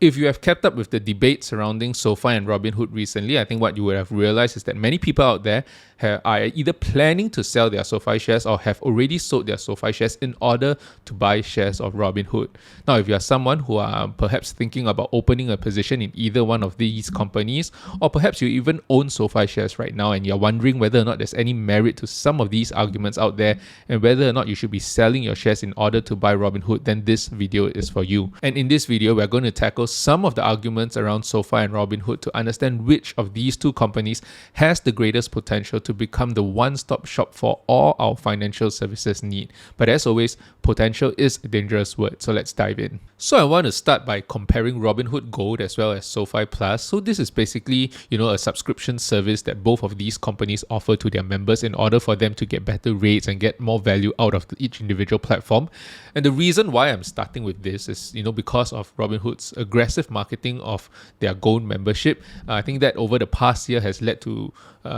If you have kept up with the debate surrounding SOFI and Robinhood recently, I think what you would have realized is that many people out there are either planning to sell their SOFI shares or have already sold their SOFI shares in order to buy shares of Robinhood. Now, if you are someone who are perhaps thinking about opening a position in either one of these companies, or perhaps you even own SOFI shares right now and you're wondering whether or not there's any merit to some of these arguments out there and whether or not you should be selling your shares in order to buy Robinhood, then this video is for you. And in this video, we're going to tackle some of the arguments around SOFI and Robinhood to understand which of these two companies has the greatest potential to become the one-stop shop for all our financial services need. But as always, potential is a dangerous word, so let's dive in. So I want to start by comparing Robinhood Gold as well as SOFI Plus. So this is basically, a subscription service that both of these companies offer to their members in order for them to get better rates and get more value out of each individual platform. And the reason why I'm starting with this is, because of Robinhood's aggressive marketing of their Gold membership. I think that over the past year has led to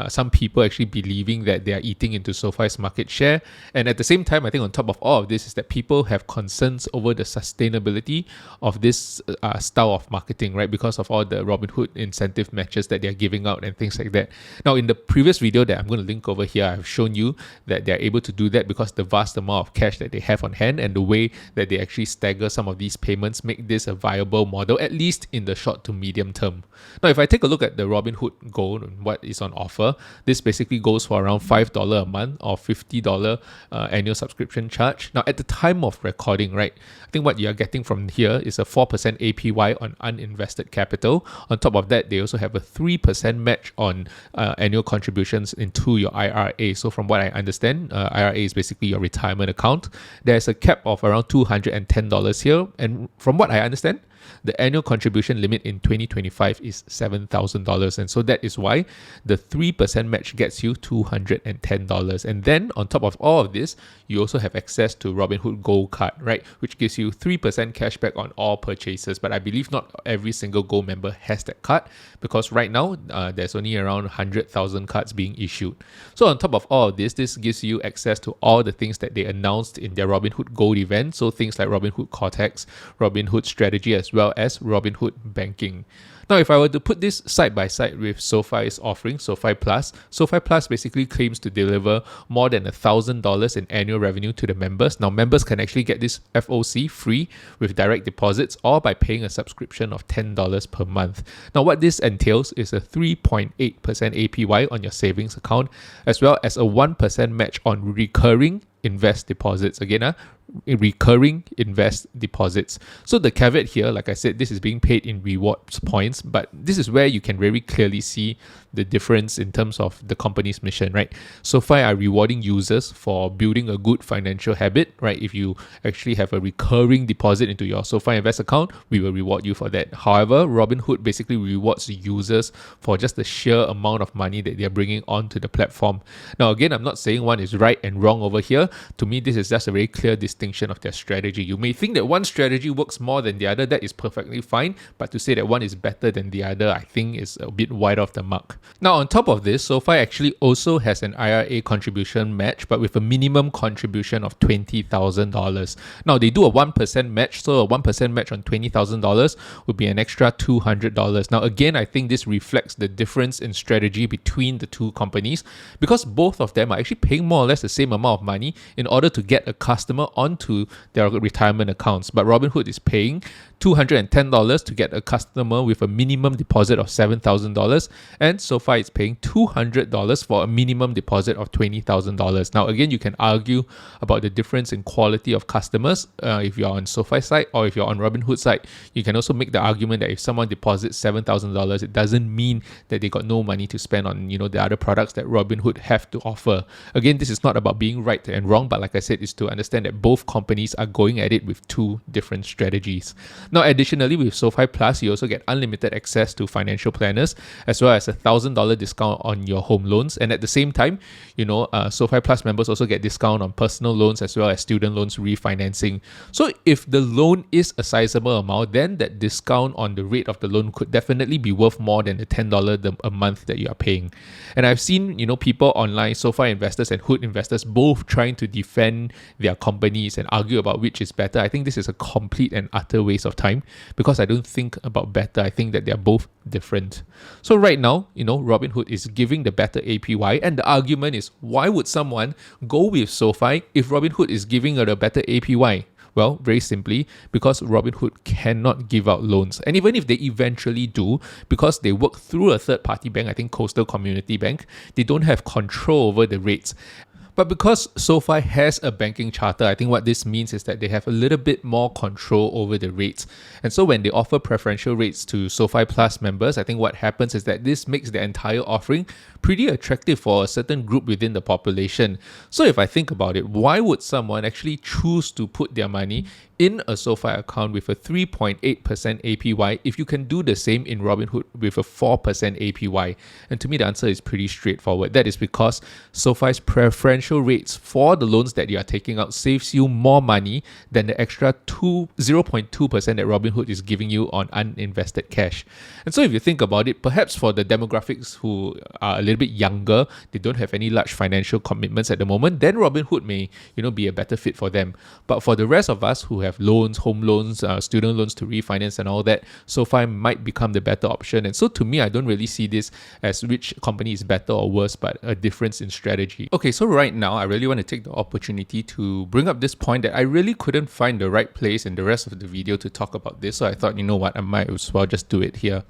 some people actually believing that they are eating into SOFI's market share. And at the same time, I think on top of all of this is that people have concerns over the sustainability of this style of marketing, right? Because of all the Robinhood incentive matches that they're giving out and things like that. Now, in the previous video that I'm going to link over here, I've shown you that they're able to do that because the vast amount of cash that they have on hand and the way that they actually stagger some of these payments make this a viable model, at least in the short to medium term. Now, if I take a look at the Robinhood Gold and what is on offer, this basically goes for around $5 a month or $50 annual subscription charge. Now, at the time of recording, right, I think what you're getting from here is a 4% APY on uninvested capital. On top of that, they also have a 3% match on annual contributions into your IRA. So from what I understand, IRA is basically your retirement account. There's a cap of around $210 here. And from what I understand, the annual contribution limit in 2025 is $7,000. And so that is why the 3% match gets you $210. And then on top of all of this, you also have access to Robinhood Gold card, right? Which gives you 3% cashback on all purchases. But I believe not every single Gold member has that card because right now there's only around 100,000 cards being issued. So on top of all of this gives you access to all the things that they announced in their Robinhood Gold event. So things like Robinhood Cortex, Robinhood Strategy, as well as Robinhood Banking. Now, if I were to put this side by side with SOFI's offering, SOFI Plus basically claims to deliver more than $1,000 in annual revenue to the members. Now, members can actually get this FOC free with direct deposits or by paying a subscription of $10 per month. Now, what this entails is a 3.8% APY on your savings account, as well as a 1% match on recurring invest deposits. Again, recurring invest deposits. So the caveat here, like I said, this is being paid in rewards points, but this is where you can very clearly see the difference in terms of the company's mission, right? SOFI are rewarding users for building a good financial habit, right? If you actually have a recurring deposit into your SOFI Invest account, we will reward you for that. However, Robinhood basically rewards users for just the sheer amount of money that they're bringing onto the platform. Now, again, I'm not saying one is right and wrong over here. To me, this is just a very clear distinction of their strategy. You may think that one strategy works more than the other. That is perfectly fine. But to say that one is better than the other, I think is a bit wide off the mark. Now, on top of this, SOFI actually also has an IRA contribution match, but with a minimum contribution of $20,000. Now, they do a 1% match, so a 1% match on $20,000 would be an extra $200. Now, again, I think this reflects the difference in strategy between the two companies because both of them are actually paying more or less the same amount of money in order to get a customer onto their retirement accounts. But Robinhood is paying $210 to get a customer with a minimum deposit of $7,000, and SOFI is paying $200 for a minimum deposit of $20,000. Now, again, you can argue about the difference in quality of customers if you're on SOFI side or if you're on Robinhood side. You can also make the argument that if someone deposits $7,000, it doesn't mean that they got no money to spend on the other products that Robinhood have to offer. Again, this is not about being right and wrong, but like I said, it's to understand that both companies are going at it with two different strategies. Now, additionally, with SOFI Plus, you also get unlimited access to financial planners, as well as a $1,000 discount on your home loans. And at the same time, SOFI Plus members also get discount on personal loans as well as student loans refinancing. So if the loan is a sizable amount, then that discount on the rate of the loan could definitely be worth more than the $10 a month that you are paying. And I've seen, people online, SOFI investors and HOOD investors, both trying to defend their companies and argue about which is better. I think this is a complete and utter waste of time because I don't think about better. I think that they're both different. So right now, Robinhood is giving the better APY, and the argument is, why would someone go with SOFI if Robinhood is giving a better APY? Well, very simply, because Robinhood cannot give out loans. And even if they eventually do, because they work through a third-party bank, I think Coastal Community Bank, they don't have control over the rates. But because SOFI has a banking charter, I think what this means is that they have a little bit more control over the rates. And so when they offer preferential rates to SOFI Plus members, I think what happens is that this makes the entire offering pretty attractive for a certain group within the population. So if I think about it, why would someone actually choose to put their money in a SOFI account with a 3.8% APY if you can do the same in Robinhood with a 4% APY? And to me, the answer is pretty straightforward. That is because SOFI's preferential rates for the loans that you are taking out saves you more money than the extra 0.2% that Robinhood is giving you on uninvested cash. And so if you think about it, perhaps for the demographics who are a little bit younger, they don't have any large financial commitments at the moment, then Robinhood may, be a better fit for them. But for the rest of us who have loans, home loans, student loans to refinance and all that, SOFI might become the better option. And so to me, I don't really see this as which company is better or worse, but a difference in strategy. Okay, so right now, I really want to take the opportunity to bring up this point that I really couldn't find the right place in the rest of the video to talk about this. So I thought, you know what, I might as well just do it here.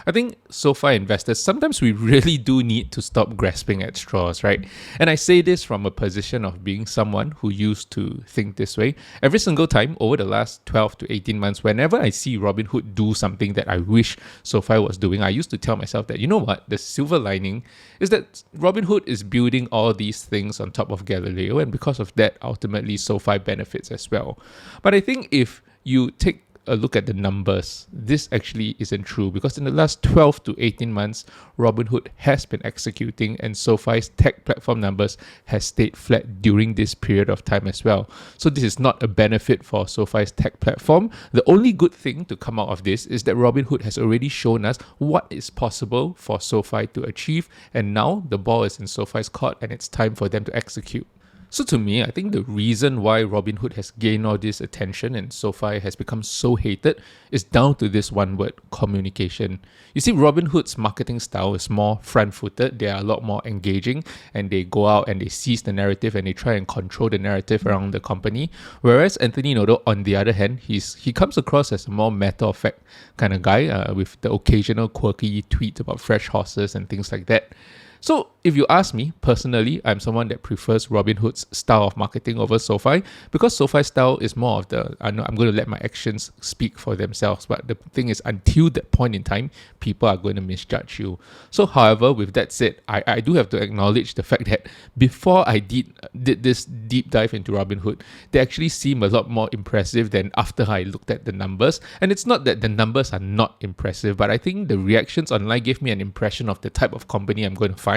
I think SOFI investors, sometimes we really do need to stop grasping at straws, right? And I say this from a position of being someone who used to think this way. Every single time over the last 12 to 18 months, whenever I see Robinhood do something that I wish SOFI was doing, I used to tell myself that, you know what, the silver lining is that Robinhood is building all these things on top of Galileo, and because of that, ultimately SOFI benefits as well. But I think if you take a look at the numbers, this actually isn't true, because in the last 12 to 18 months, Robinhood has been executing and SOFI's tech platform numbers has stayed flat during this period of time as well. So this is not a benefit for SOFI's tech platform. The only good thing to come out of this is that Robinhood has already shown us what is possible for SOFI to achieve, and now the ball is in SOFI's court and it's time for them to execute. So to me, I think the reason why Robinhood has gained all this attention and SOFI has become so hated is down to this one word: communication. You see, Robinhood's marketing style is more front-footed. They are a lot more engaging, and they go out and they seize the narrative and they try and control the narrative around the company. Whereas Anthony Noto, on the other hand, he comes across as a more matter-of-fact kind of guy with the occasional quirky tweet about fresh horses and things like that. So if you ask me, personally, I'm someone that prefers Robinhood's style of marketing over SOFI, because SOFI's style is more of the, I'm going to let my actions speak for themselves. But the thing is, until that point in time, people are going to misjudge you. So however, with that said, I do have to acknowledge the fact that before I did this deep dive into Robinhood, they actually seem a lot more impressive than after I looked at the numbers. And it's not that the numbers are not impressive, but I think the reactions online gave me an impression of the type of company I'm going to find.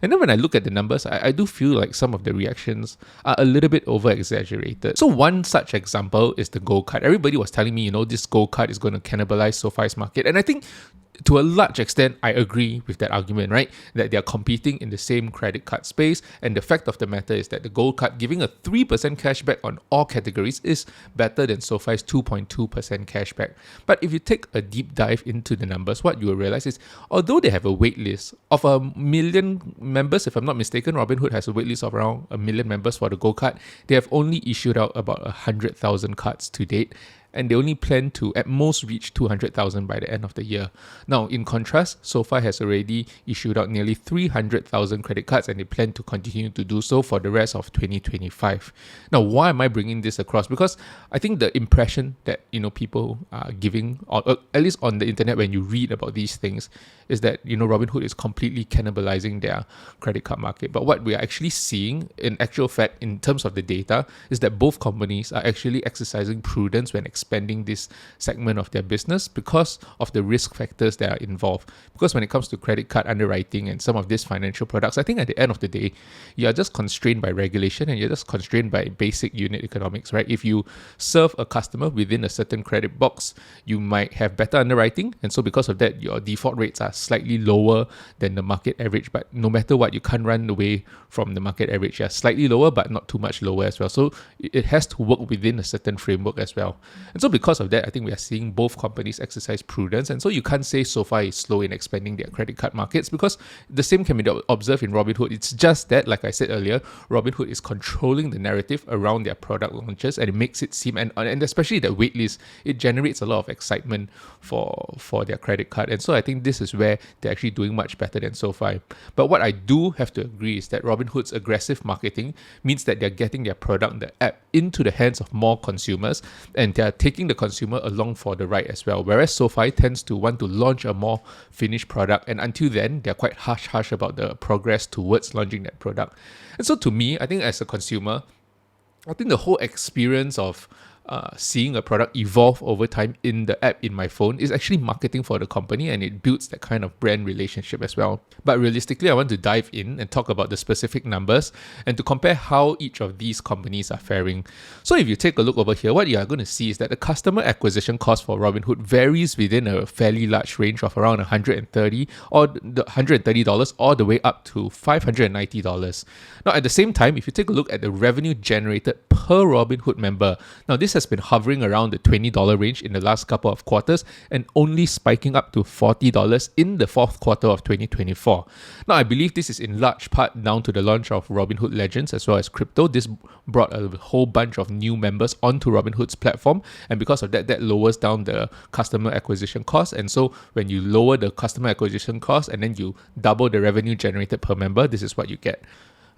And then when I look at the numbers, I do feel like some of the reactions are a little bit over-exaggerated. So one such example is the Gold card. Everybody was telling me, this Gold card is going to cannibalize SOFI's market. And I think to a large extent, I agree with that argument, right? That they are competing in the same credit card space. And the fact of the matter is that the Gold card giving a 3% cashback on all categories is better than SOFI's 2.2% cashback. But if you take a deep dive into the numbers, what you will realize is, although they have a wait list of 1 million members, if I'm not mistaken, Robinhood has a wait list of around 1 million members for the Gold card, they have only issued out about 100,000 cards to date. And they only plan to at most reach 200,000 by the end of the year. Now, in contrast, SOFI has already issued out nearly 300,000 credit cards, and they plan to continue to do so for the rest of 2025. Now, why am I bringing this across? Because I think the impression that people are giving, or at least on the internet when you read about these things, is that Robinhood is completely cannibalizing their credit card market. But what we are actually seeing, in actual fact, in terms of the data, is that both companies are actually exercising prudence when expanding this segment of their business because of the risk factors that are involved. Because when it comes to credit card underwriting and some of these financial products, I think at the end of the day, you are just constrained by regulation and you're just constrained by basic unit economics, right? If you serve a customer within a certain credit box, you might have better underwriting, and so because of that, your default rates are slightly lower than the market average. But no matter what, you can't run away from the market average. Yeah, slightly lower, but not too much lower as well. So it has to work within a certain framework as well. And so because of that, I think we are seeing both companies exercise prudence. And so you can't say SOFI is slow in expanding their credit card markets, because the same can be observed in Robinhood. It's just that, like I said earlier, Robinhood is controlling the narrative around their product launches, and it makes it seem, and especially the waitlist, it generates a lot of excitement for their credit card. And so I think this is where they're actually doing much better than SOFI. But what I do have to agree is that Robinhood's aggressive marketing means that they're getting their product, the app, into the hands of more consumers, and they're taking the consumer along for the ride as well. Whereas SOFI tends to want to launch a more finished product, and until then, they're quite hush-hush about the progress towards launching that product. And so to me, I think as a consumer, I think the whole experience of seeing a product evolve over time in the app in my phone is actually marketing for the company, and it builds that kind of brand relationship as well. But realistically, I want to dive in and talk about the specific numbers and to compare how each of these companies are faring. So if you take a look over here, what you are going to see is that the customer acquisition cost for Robinhood varies within a fairly large range of around $130 all the way up to $590. Now, at the same time, if you take a look at the revenue generated per Robinhood member, now this has been hovering around the $20 range in the last couple of quarters and only spiking up to $40 in the fourth quarter of 2024. Now, I believe this is in large part down to the launch of Robinhood Legends as well as crypto. This brought a whole bunch of new members onto Robinhood's platform, and because of that, that lowers down the customer acquisition cost. And so when you lower the customer acquisition cost and then you double the revenue generated per member, this is what you get.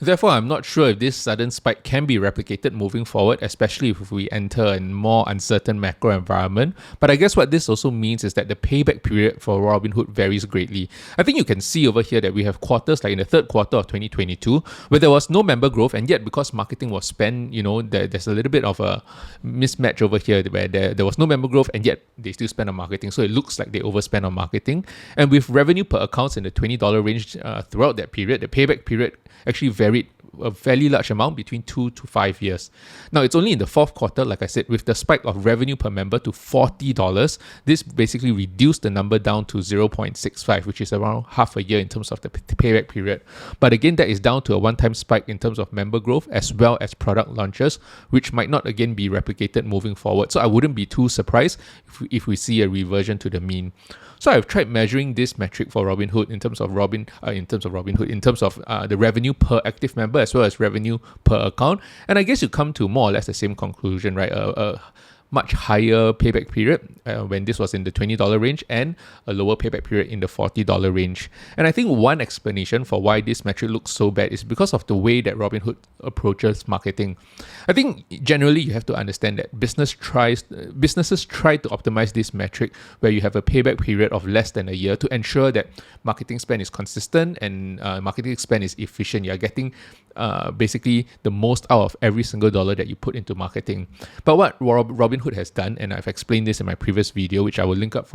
Therefore, I'm not sure if this sudden spike can be replicated moving forward, especially if we enter a more uncertain macro environment. But I guess what this also means is that the payback period for Robinhood varies greatly. I think you can see over here that we have quarters like in the third quarter of 2022 where there was no member growth, and yet because marketing was spent, there's a little bit of a mismatch over here where there was no member growth and yet they still spend on marketing. So it looks like they overspend on marketing. And with revenue per accounts in the $20 range throughout that period, the payback period actually varied a fairly large amount between 2 to 5 years. Now, it's only in the fourth quarter, like I said, with the spike of revenue per member to $40, this basically reduced the number down to 0.65, which is around half a year in terms of the payback period. But again, that is down to a one-time spike in terms of member growth as well as product launches, which might not again be replicated moving forward. So I wouldn't be too surprised if we see a reversion to the mean. So I've tried measuring this metric for Robinhood in terms of the revenue per active member as well as revenue per account, and I guess you come to more or less the same conclusion, right? Much higher payback period when this was in the $20 range and a lower payback period in the $40 range. And I think one explanation for why this metric looks so bad is because of the way that Robinhood approaches marketing. I think generally you have to understand that businesses try to optimize this metric where you have a payback period of less than a year to ensure that marketing spend is consistent and marketing spend is efficient. You're getting basically the most out of every single dollar that you put into marketing. But what Robinhood has done, and I've explained this in my previous video, which I will link up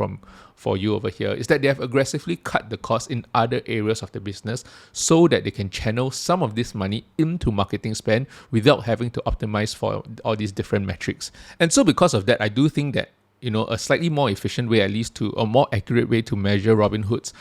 for you over here, is that they have aggressively cut the cost in other areas of the business so that they can channel some of this money into marketing spend without having to optimize for all these different metrics. And so because of that, I do think that a slightly more efficient way, at least to a more accurate way to measure Robinhood's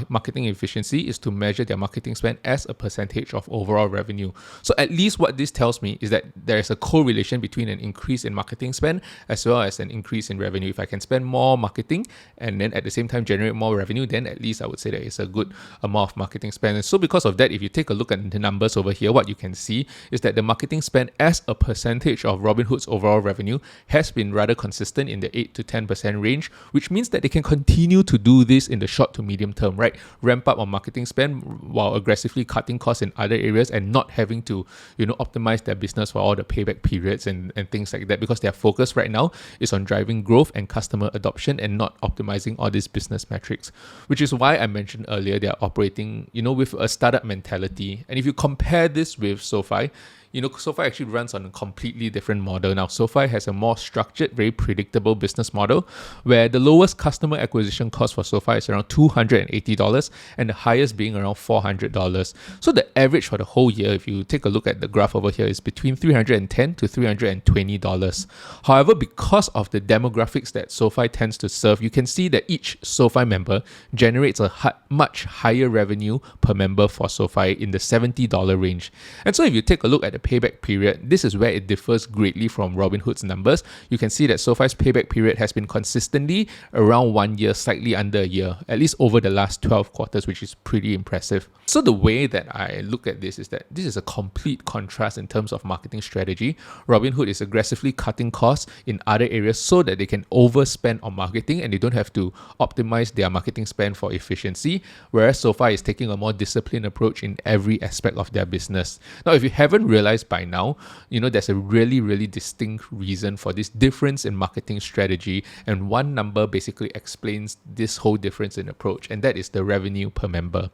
marketing efficiency is to measure their marketing spend as a percentage of overall revenue. So at least what this tells me is that there is a correlation between an increase in marketing spend as well as an increase in revenue. If I can spend more marketing and then at the same time generate more revenue, then at least I would say that it's a good amount of marketing spend. And so because of that, if you take a look at the numbers over here, what you can see is that the marketing spend as a percentage of Robinhood's overall revenue has been rather consistent in the 8 to 10% range, which means that they can continue to do this in the short to medium term, right? Ramp up on marketing spend while aggressively cutting costs in other areas and not having to, optimize their business for all the payback periods and things like that, because their focus right now is on driving growth and customer adoption and not optimizing all these business metrics, which is why I mentioned earlier they're operating, with a startup mentality. And if you compare this with SOFI, SOFI actually runs on a completely different model. Now, SOFI has a more structured, very predictable business model where the lowest customer acquisition cost for SOFI is around $280 and the highest being around $400. So the average for the whole year, if you take a look at the graph over here, is between $310 to $320. However, because of the demographics that SOFI tends to serve, you can see that each SOFI member generates a much higher revenue per member for SOFI in the $70 range. And so if you take a look at the payback period, this is where it differs greatly from Robinhood's numbers. You can see that SOFI's payback period has been consistently around 1 year, slightly under a year, at least over the last 12 quarters, which is pretty impressive. So the way that I look at this is that this is a complete contrast in terms of marketing strategy. Robinhood is aggressively cutting costs in other areas so that they can overspend on marketing and they don't have to optimize their marketing spend for efficiency, whereas SOFI is taking a more disciplined approach in every aspect of their business. Now, if you haven't realized by now, there's a really, really distinct reason for this difference in marketing strategy, and one number basically explains this whole difference in approach, and that is the revenue per member.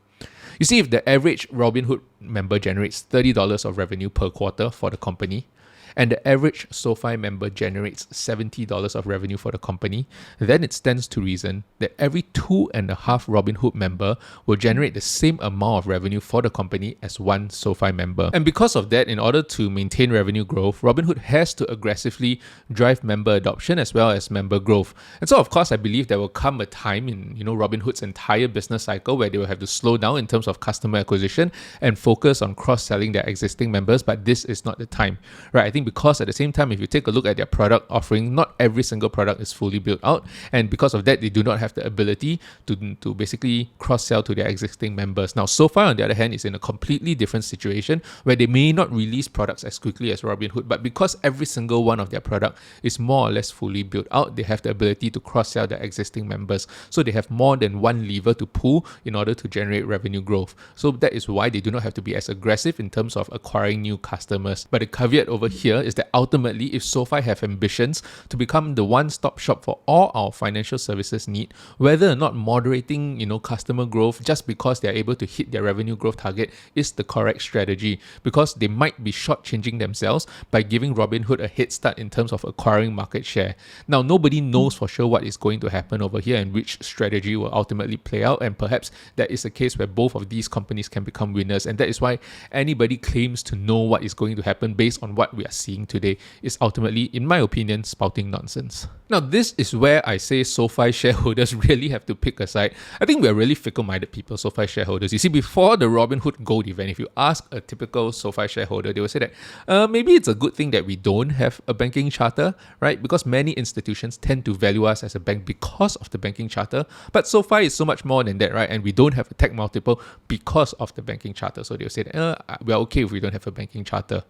You see, if the average Robinhood member generates $30 of revenue per quarter for the company, and the average SOFI member generates $70 of revenue for the company, then it stands to reason that every 2.5 Robinhood member will generate the same amount of revenue for the company as one SOFI member. And because of that, in order to maintain revenue growth, Robinhood has to aggressively drive member adoption as well as member growth. And so, of course, I believe there will come a time in Robinhood's entire business cycle where they will have to slow down in terms of customer acquisition and focus on cross-selling their existing members, but this is not the time, right? I think because at the same time, if you take a look at their product offering, not every single product is fully built out, and because of that, they do not have the ability to basically cross-sell to their existing members. Now, SOFI, on the other hand, is in a completely different situation where they may not release products as quickly as Robinhood, but because every single one of their product is more or less fully built out, they have the ability to cross-sell their existing members. So they have more than one lever to pull in order to generate revenue growth. So that is why they do not have to be as aggressive in terms of acquiring new customers. But the caveat over here is that ultimately, if SOFI have ambitions to become the one-stop shop for all our financial services need, whether or not moderating, customer growth just because they are able to hit their revenue growth target is the correct strategy, because they might be shortchanging themselves by giving Robinhood a head start in terms of acquiring market share. Now, nobody knows for sure what is going to happen over here and which strategy will ultimately play out, and perhaps that is a case where both of these companies can become winners, and that is why anybody claims to know what is going to happen based on what we are seeing today is ultimately, in my opinion, spouting nonsense. Now, this is where I say SOFI shareholders really have to pick a side. I think we're really fickle-minded people, SOFI shareholders. You see, before the Robinhood Gold event, if you ask a typical SOFI shareholder, they will say that maybe it's a good thing that we don't have a banking charter, right? Because many institutions tend to value us as a bank because of the banking charter. But SOFI is so much more than that, right? And we don't have a tech multiple because of the banking charter. So they'll say that we're okay if we don't have a banking charter.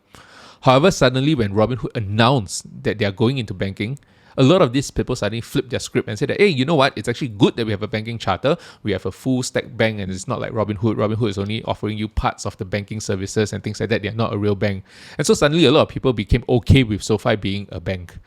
However, suddenly when Robinhood announced that they are going into banking, a lot of these people suddenly flipped their script and said that, hey, you know what? It's actually good that we have a banking charter. We have a full stack bank, and it's not like Robinhood. Robinhood is only offering you parts of the banking services and things like that. They're not a real bank. And so suddenly a lot of people became okay with SOFI being a bank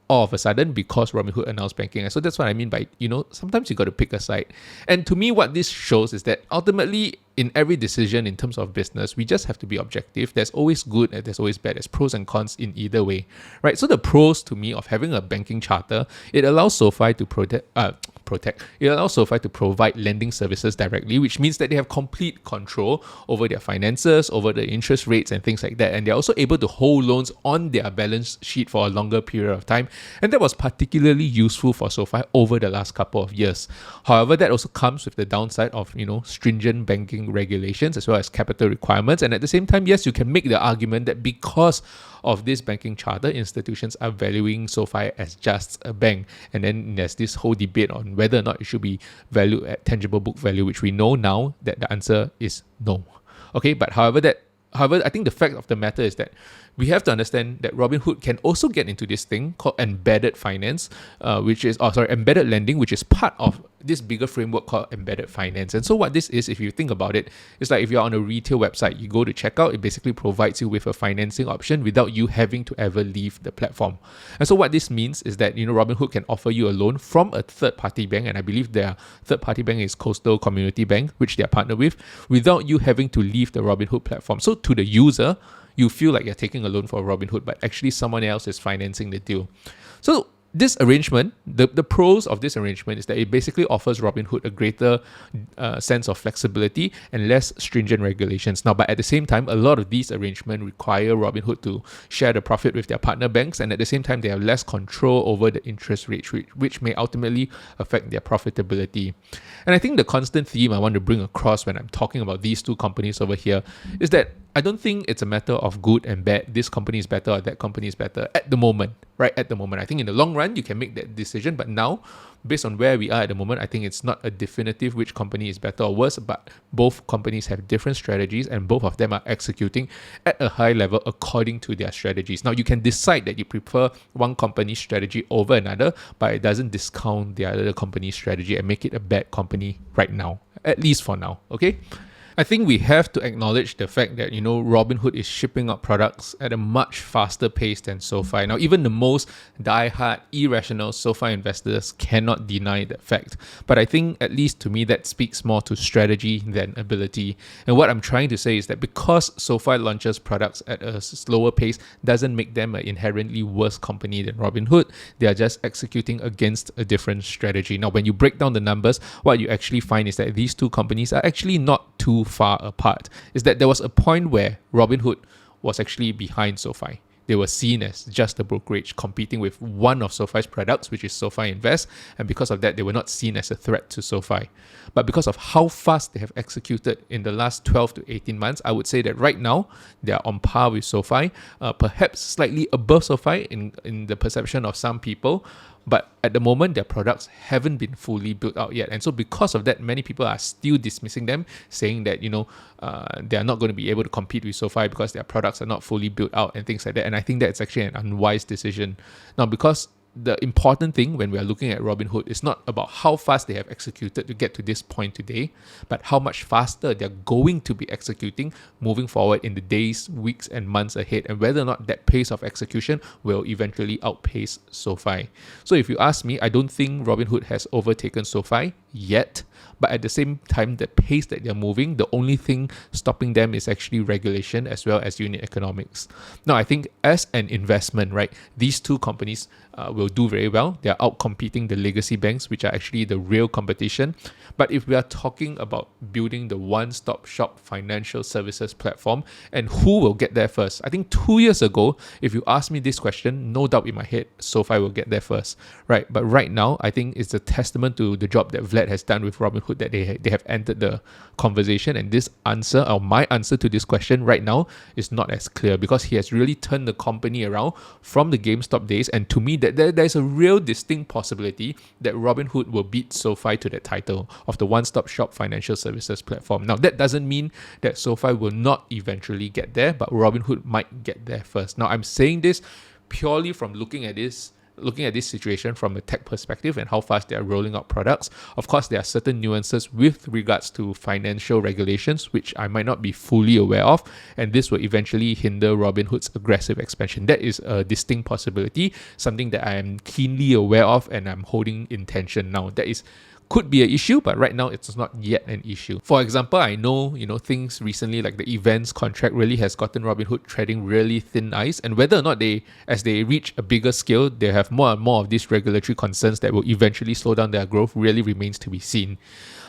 all of a sudden because Robinhood announced banking. And so that's what I mean by, sometimes you got to pick a side. And to me, what this shows is that ultimately, in every decision in terms of business, we just have to be objective. There's always good and there's always bad. There's pros and cons in either way, right? So the pros to me of having a banking charter, it allows SOFI to it allows SOFI to provide lending services directly, which means that they have complete control over their finances, over the interest rates and things like that. And they're also able to hold loans on their balance sheet for a longer period of time. And that was particularly useful for SOFI over the last couple of years. However, that also comes with the downside of, stringent banking regulations as well as capital requirements. And at the same time, yes, you can make the argument that because of this banking charter, institutions are valuing SOFI as just a bank. And then there's this whole debate on whether or not it should be valued at tangible book value, which we know now that the answer is no. Okay, but however, I think the fact of the matter is that we have to understand that Robinhood can also get into this thing called embedded finance, embedded lending, which is part of this bigger framework called embedded finance. And so what this is, if you think about it, it's like if you're on a retail website, you go to checkout, it basically provides you with a financing option without you having to ever leave the platform. And so what this means is that, Robinhood can offer you a loan from a third-party bank, and I believe their third-party bank is Coastal Community Bank, which they are partnered with, without you having to leave the Robinhood platform. So to the user, you feel like you're taking a loan for Robinhood, but actually someone else is financing the deal. So this arrangement, the pros of this arrangement is that it basically offers Robinhood a greater sense of flexibility and less stringent regulations. Now, but at the same time, a lot of these arrangements require Robinhood to share the profit with their partner banks, and at the same time, they have less control over the interest rate, which may ultimately affect their profitability. And I think the constant theme I want to bring across when I'm talking about these two companies over here is that I don't think it's a matter of good and bad. This company is better or that company is better at the moment, right? At the moment. I think in the long run, you can make that decision. But now, based on where we are at the moment, I think it's not a definitive which company is better or worse, but both companies have different strategies and both of them are executing at a high level according to their strategies. Now, you can decide that you prefer one company's strategy over another, but it doesn't discount the other company's strategy and make it a bad company right now, at least for now, okay? I think we have to acknowledge the fact that, Robinhood is shipping out products at a much faster pace than SOFI. Now, even the most die-hard, irrational SOFI investors cannot deny that fact. But I think, at least to me, that speaks more to strategy than ability. And what I'm trying to say is that because SOFI launches products at a slower pace doesn't make them an inherently worse company than Robinhood. They are just executing against a different strategy. Now, when you break down the numbers, what you actually find is that these two companies are actually not too far apart. Is that there was a point where Robinhood was actually behind SOFI. They were seen as just a brokerage competing with one of SOFI's products, which is SOFI Invest, and because of that, they were not seen as a threat to SOFI. But because of how fast they have executed in the last 12 to 18 months, I would say that right now, they are on par with SOFI, perhaps slightly above SOFI in the perception of some people. But at the moment, their products haven't been fully built out yet. And so because of that, many people are still dismissing them, saying that, they are not going to be able to compete with SOFI because their products are not fully built out and things like that. And I think that's actually an unwise decision. Now, because the important thing when we are looking at Robinhood is not about how fast they have executed to get to this point today, but how much faster they're going to be executing moving forward in the days, weeks, and months ahead, and whether or not that pace of execution will eventually outpace SOFI. So if you ask me, I don't think Robinhood has overtaken SOFI yet, but at the same time, the pace that they're moving, the only thing stopping them is actually regulation as well as unit economics. Now, I think as an investment, right, these two companies will do very well. They're outcompeting the legacy banks, which are actually the real competition. But if we are talking about building the one-stop shop financial services platform and who will get there first, I think 2 years ago, if you asked me this question, no doubt in my head, SOFI will get there first, right? But right now, I think it's a testament to the job that Vlad has done with Robinhood that they have entered the conversation. And this answer, or my answer to this question right now, is not as clear because he has really turned the company around from the GameStop days. And to me, that there's a real distinct possibility that Robinhood will beat SOFI to that title of the one-stop shop financial services platform. Now, that doesn't mean that SOFI will not eventually get there, but Robinhood might get there first. Now, I'm saying this purely from looking at this situation from a tech perspective and how fast they are rolling out products. Of course, there are certain nuances with regards to financial regulations, which I might not be fully aware of, and this will eventually hinder Robinhood's aggressive expansion. That is a distinct possibility, something that I am keenly aware of and I'm holding in tension now. That could be an issue, but right now it's not yet an issue. For example, I know, things recently like the events contract really has gotten Robinhood treading really thin ice, and whether or not as they reach a bigger scale, they have more and more of these regulatory concerns that will eventually slow down their growth really remains to be seen.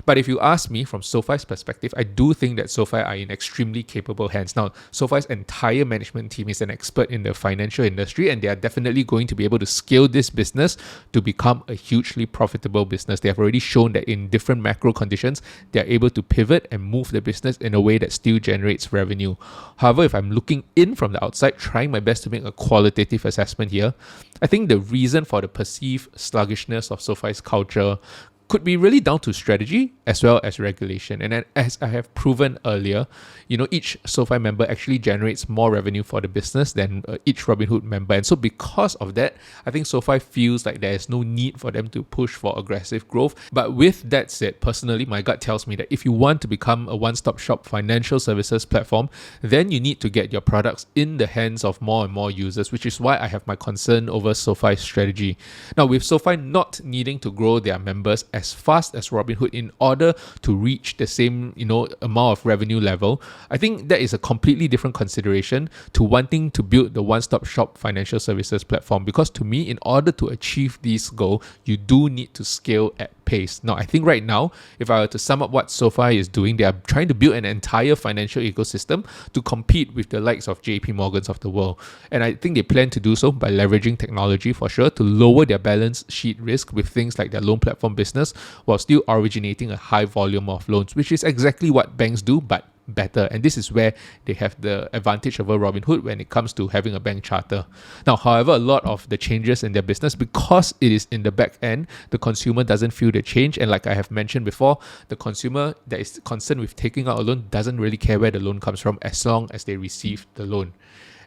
But if you ask me from SOFI's perspective, I do think that SOFI are in extremely capable hands. Now, SOFI's entire management team is an expert in the financial industry, and they are definitely going to be able to scale this business to become a hugely profitable business. They have already shown that in different macro conditions, they are able to pivot and move the business in a way that still generates revenue. However, if I'm looking in from the outside, trying my best to make a qualitative assessment here, I think the reason for the perceived sluggishness of SOFI's culture could be really down to strategy as well as regulation. And then, as I have proven earlier, each SOFI member actually generates more revenue for the business than each Robinhood member. And so because of that, I think SOFI feels like there is no need for them to push for aggressive growth. But with that said, personally, my gut tells me that if you want to become a one-stop shop financial services platform, then you need to get your products in the hands of more and more users, which is why I have my concern over SOFI's strategy. Now, with SOFI not needing to grow their members as fast as Robinhood in order to reach the same, amount of revenue level, I think that is a completely different consideration to wanting to build the one-stop shop financial services platform. Because to me, in order to achieve this goal, you do need to scale at pace. Now, I think right now, if I were to sum up what SOFI is doing, they are trying to build an entire financial ecosystem to compete with the likes of JP Morgans of the world. And I think they plan to do so by leveraging technology for sure to lower their balance sheet risk with things like their loan platform business while still originating a high volume of loans, which is exactly what banks do, but better. And this is where they have the advantage over Robinhood when it comes to having a bank charter. Now, however, a lot of the changes in their business, because it is in the back end, the consumer doesn't feel the change. And like I have mentioned before, the consumer that is concerned with taking out a loan doesn't really care where the loan comes from as long as they receive the loan.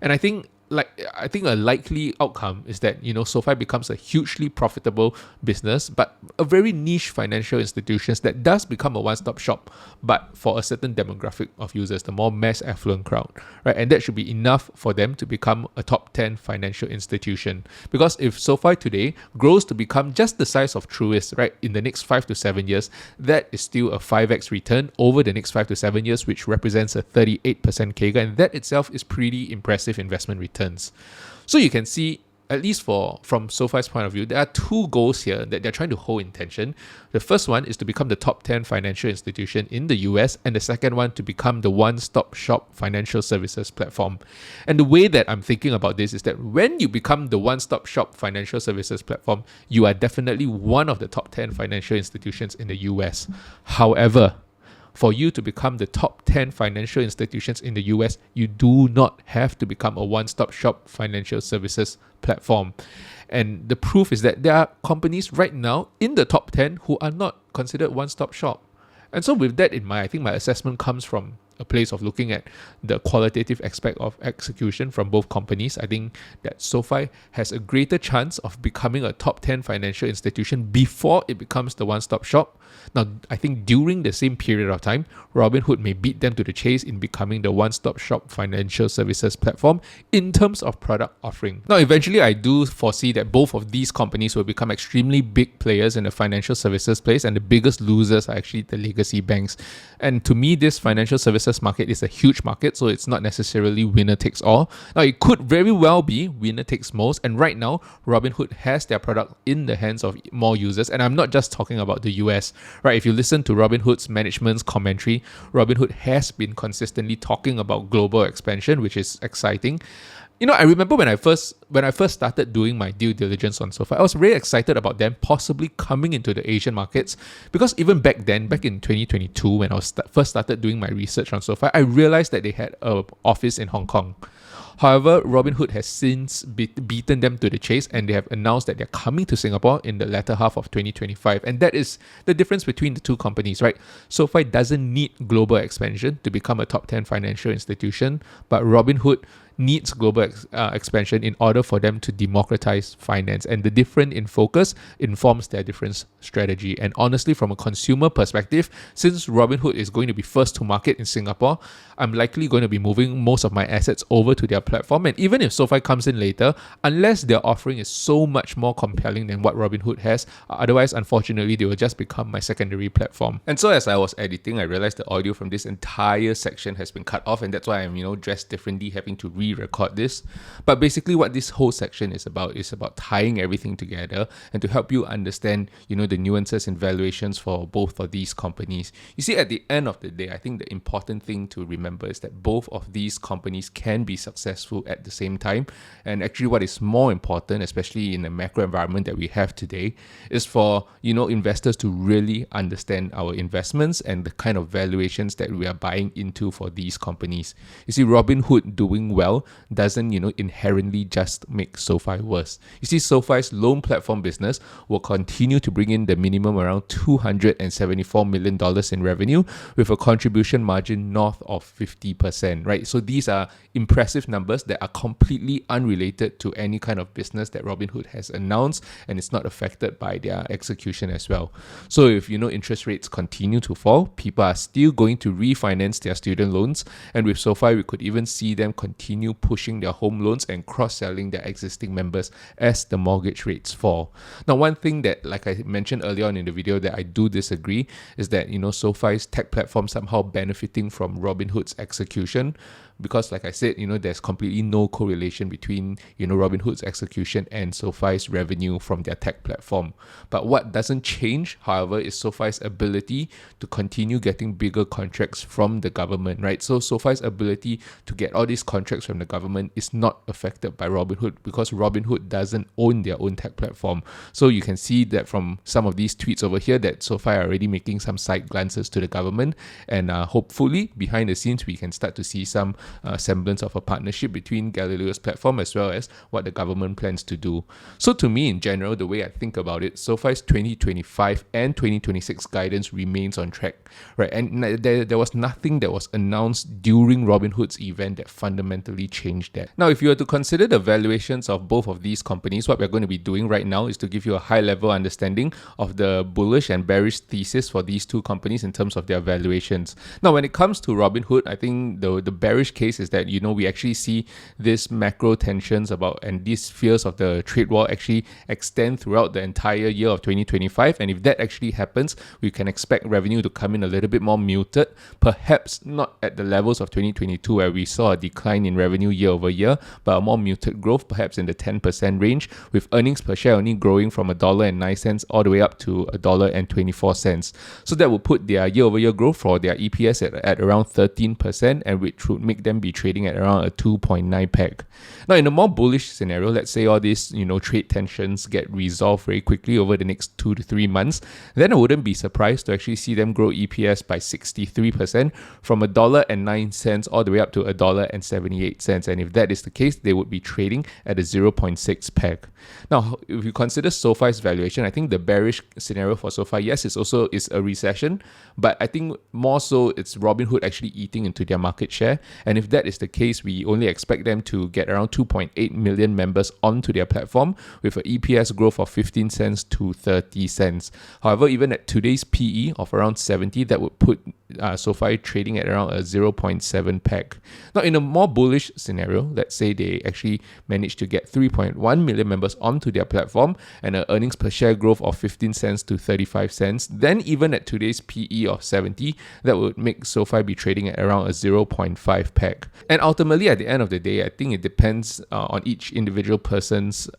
And I think a likely outcome is that, SOFI becomes a hugely profitable business, but a very niche financial institutions that does become a one-stop shop, but for a certain demographic of users, the more mass affluent crowd, right? And that should be enough for them to become a top 10 financial institution. Because if SOFI today grows to become just the size of Truist, right, in the next 5 to 7 years, that is still a 5x return over the next 5 to 7 years, which represents a 38% CAGR, and that itself is pretty impressive investment returns. So you can see, at least from SOFI's point of view, there are two goals here that they're trying to hold in tension. The first one is to become the top 10 financial institution in the US, and the second one to become the one-stop shop financial services platform. And the way that I'm thinking about this is that when you become the one-stop shop financial services platform, you are definitely one of the top 10 financial institutions in the US. However, for you to become the top 10 financial institutions in the US, you do not have to become a one-stop shop financial services platform. And the proof is that there are companies right now in the top 10 who are not considered one-stop shop. And so with that in mind, I think my assessment comes from a place of looking at the qualitative aspect of execution from both companies. I think that SOFI has a greater chance of becoming a top 10 financial institution before it becomes the one-stop shop. Now, I think during the same period of time, Robinhood may beat them to the chase in becoming the one-stop shop financial services platform in terms of product offering. Now, eventually, I do foresee that both of these companies will become extremely big players in the financial services space, and the biggest losers are actually the legacy banks. And to me, this financial services market is a huge market, so it's not necessarily winner takes all. Now, it could very well be winner takes most, and right now, Robinhood has their product in the hands of more users, and I'm not just talking about the US. Right, if you listen to Robinhood's management's commentary, Robinhood has been consistently talking about global expansion, which is exciting. I remember when I first started doing my due diligence on SOFI, I was really excited about them possibly coming into the Asian markets, because even back then, back in 2022, when I was first started doing my research on SOFI, I realized that they had an office in Hong Kong. However, Robinhood has since beaten them to the chase, and they have announced that they're coming to Singapore in the latter half of 2025. And that is the difference between the two companies, right? SOFI doesn't need global expansion to become a top 10 financial institution, but Robinhood needs global expansion in order for them to democratize finance. And the difference in focus informs their different strategy. And honestly, from a consumer perspective, since Robinhood is going to be first to market in Singapore, I'm likely going to be moving most of my assets over to their platform. And even if SOFI comes in later, unless their offering is so much more compelling than what Robinhood has, otherwise, unfortunately, they will just become my secondary platform. And so as I was editing, I realized the audio from this entire section has been cut off, and that's why I'm, dressed differently, having to re-record this. But basically what this whole section is about tying everything together and to help you understand, the nuances and valuations for both of these companies. You see, at the end of the day, I think the important thing to remember is that both of these companies can be successful at the same time. And actually what is more important, especially in the macro environment that we have today, is for, investors to really understand our investments and the kind of valuations that we are buying into for these companies. You see, Robinhood doing well doesn't, inherently just make SOFI worse. You see, SOFI's loan platform business will continue to bring in the minimum around $274 million in revenue with a contribution margin north of 50%, right? So these are impressive numbers that are completely unrelated to any kind of business that Robinhood has announced, and it's not affected by their execution as well. So if, interest rates continue to fall, people are still going to refinance their student loans, and with SOFI, we could even see them continue pushing their home loans and cross-selling their existing members as the mortgage rates fall. Now, one thing that, like I mentioned earlier on in the video, that I do disagree is that, SOFI's tech platform somehow benefiting from Robinhood's execution. because like I said, there's completely no correlation between, Robinhood's execution and SOFI's revenue from their tech platform. But what doesn't change, however, is SOFI's ability to continue getting bigger contracts from the government, right? So SOFI's ability to get all these contracts from the government is not affected by Robinhood because Robinhood doesn't own their own tech platform. So you can see that from some of these tweets over here that SOFI are already making some side glances to the government, and hopefully behind the scenes we can start to see some semblance of a partnership between Galileo's platform as well as what the government plans to do. So to me, in general, the way I think about it, SOFI's 2025 and 2026 guidance remains on track, right? And there was nothing that was announced during Robinhood's event that fundamentally changed that. Now, if you were to consider the valuations of both of these companies, what we're going to be doing right now is to give you a high-level understanding of the bullish and bearish thesis for these two companies in terms of their valuations. Now, when it comes to Robinhood, I think the bearish case is that, we actually see this macro tensions and these fears of the trade war actually extend throughout the entire year of 2025. And if that actually happens, we can expect revenue to come in a little bit more muted, perhaps not at the levels of 2022 where we saw a decline in revenue year over year, but a more muted growth, perhaps in the 10% range, with earnings per share only growing from $1.09 all the way up to $1.24. So that would put their year over year growth for their EPS at around 13%, and which would make them be trading at around a 2.9 peg. Now, in a more bullish scenario, let's say all these trade tensions get resolved very quickly over the next 2 to 3 months, then I wouldn't be surprised to actually see them grow EPS by 63% from $1.09 all the way up to $1.78. And if that is the case, they would be trading at a 0.6 peg. Now, if you consider SOFI's valuation, I think the bearish scenario for SOFI, yes, it's also a recession, but I think more so it's Robinhood actually eating into their market share. And if that is the case, we only expect them to get around 2.8 million members onto their platform with an EPS growth of 15 cents to 30 cents. However, even at today's PE of around 70, that would put SOFI trading at around a 0.7 peg. Now, in a more bullish scenario, let's say they actually manage to get 3.1 million members onto their platform and an earnings per share growth of 15 cents to 35 cents, then even at today's PE of 70, that would make SOFI be trading at around a 0.5 peg. And ultimately, at the end of the day, I think it depends on each individual person's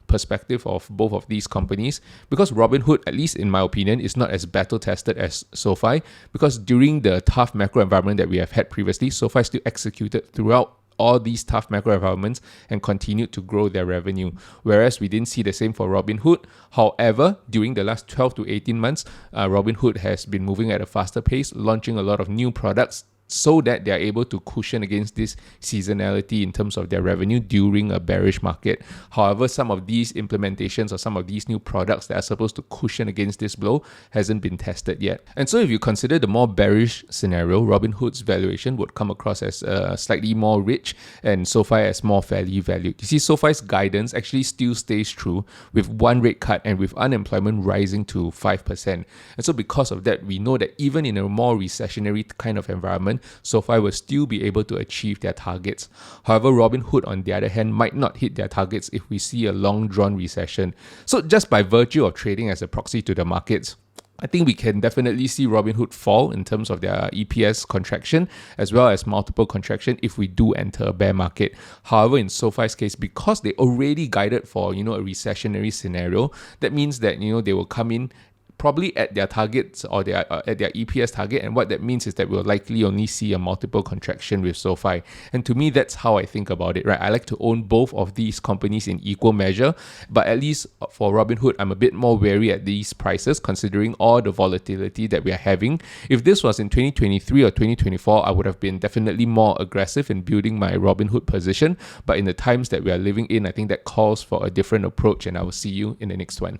perspective of both of these companies, because Robinhood, at least in my opinion, is not as battle tested as SOFI, because during the tough macro environment that we have had previously, SOFI still executed throughout all these tough macro environments and continued to grow their revenue, whereas we didn't see the same for Robinhood. However, during the last 12 to 18 months, Robinhood has been moving at a faster pace, launching a lot of new products so that they are able to cushion against this seasonality in terms of their revenue during a bearish market. However, some of these implementations or some of these new products that are supposed to cushion against this blow hasn't been tested yet. And so if you consider the more bearish scenario, Robinhood's valuation would come across as slightly more rich and SOFI as more fairly valued. You see, SOFI's guidance actually still stays true with one rate cut and with unemployment rising to 5%. And so because of that, we know that even in a more recessionary kind of environment, SOFI will still be able to achieve their targets. However, Robinhood, on the other hand, might not hit their targets if we see a long-drawn recession. So just by virtue of trading as a proxy to the markets, I think we can definitely see Robinhood fall in terms of their EPS contraction as well as multiple contraction if we do enter a bear market. However, in SOFI's case, because they already guided for a recessionary scenario, that means that they will come in probably at their targets or at their EPS target, and what that means is that we'll likely only see a multiple contraction with SOFI. And to me, that's how I think about it, right? I like to own both of these companies in equal measure, but at least for Robinhood, I'm a bit more wary at these prices considering all the volatility that we are having. If this was in 2023 or 2024, I would have been definitely more aggressive in building my Robinhood position, but in the times that we are living in, I think that calls for a different approach, and I will see you in the next one.